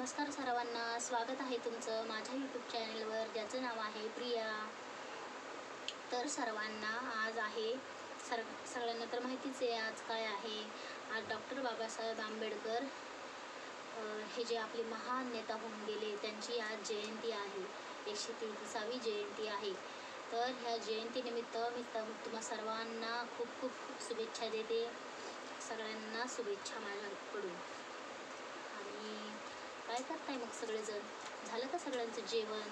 नमस्कार सर्वांना, स्वागत आहे तुमचं माझ्या यूट्यूब चॅनलवर ज्याचं नाव आहे प्रिया. तर सर्वांना आज आहे सगळ्यांना तर माहितीच आहे आज काय आहे. आज डॉक्टर बाबासाहेब आंबेडकर हे जे आपले महान नेता होऊन गेले त्यांची आज जयंती आहे. 133वी जयंती आहे. तर ह्या जयंतीनिमित्त मी तुम्हा सर्वांना खूप खूप शुभेच्छा देते. सगळ्यांना शुभेच्छा माझ्याकडून. आणि काय करताय मग सगळेजण? झालं का सगळ्यांचं जेवण?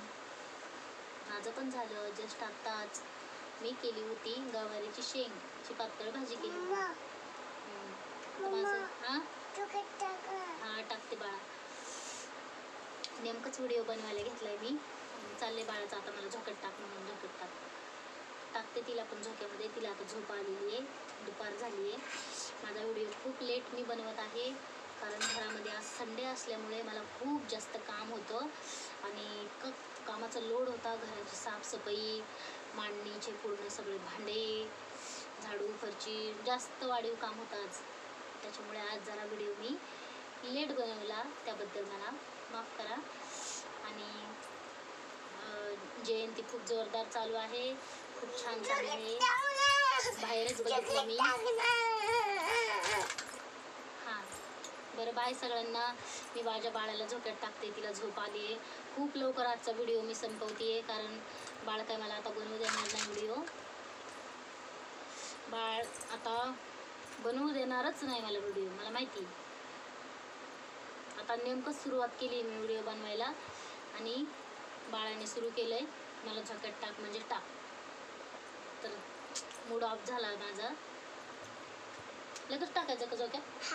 माझं पण झालं. जस्ट आत्ताच मी केली होती गवारीची शेंगची पातळ भाजी केली होती. माझं हां टाकते बाळा. नेमकंच व्हिडिओ बनवायला घेतलाय मी. चालले बाळाचं आता मला झोकट टाक म्हणून झोकट टाकते तिला पण झोक्यामध्ये. तिला आता झोप आलेली आहे, दुपार झाली आहे. माझा व्हिडिओ खूप लेट मी बनवत आहे कारण घरामध्ये आज संडे असल्यामुळे मला खूप जास्त काम होतं आणि इतकं कामाचा लोड होता. घराची साफसफाई, मांडणीचे पूर्ण सगळे भांडे, झाडू फरची, जास्त वाढीव काम होतं आज. त्याच्यामुळे आज जरा व्हिडिओ मी लेट बनवला, त्याबद्दल मला माफ करा. आणि जयंती खूप जोरदार चालू आहे, खूप छान चालू आहे. बाहेरच बघितलं मी. हां बरं, बाय सगळ्यांना. मी माझ्या बाळाला झोक्यात टाकते, तिला झोप आली आहे. खूप लवकर आजचा व्हिडिओ मी संपवते आहे कारण बाळ काय मला आता बनवू देणार नाही व्हिडिओ. बाळ आता बनवू देणारच नाही मला व्हिडिओ, मला माहिती. आता नेमकंच सुरुवात केली मी व्हिडिओ बनवायला आणि बाळाने सुरू केलं आहे मला झोक्यात टाक म्हणजे टाक. तर मूड ऑफ झाला माझा. लगेच टाकायचं का झोक्यात?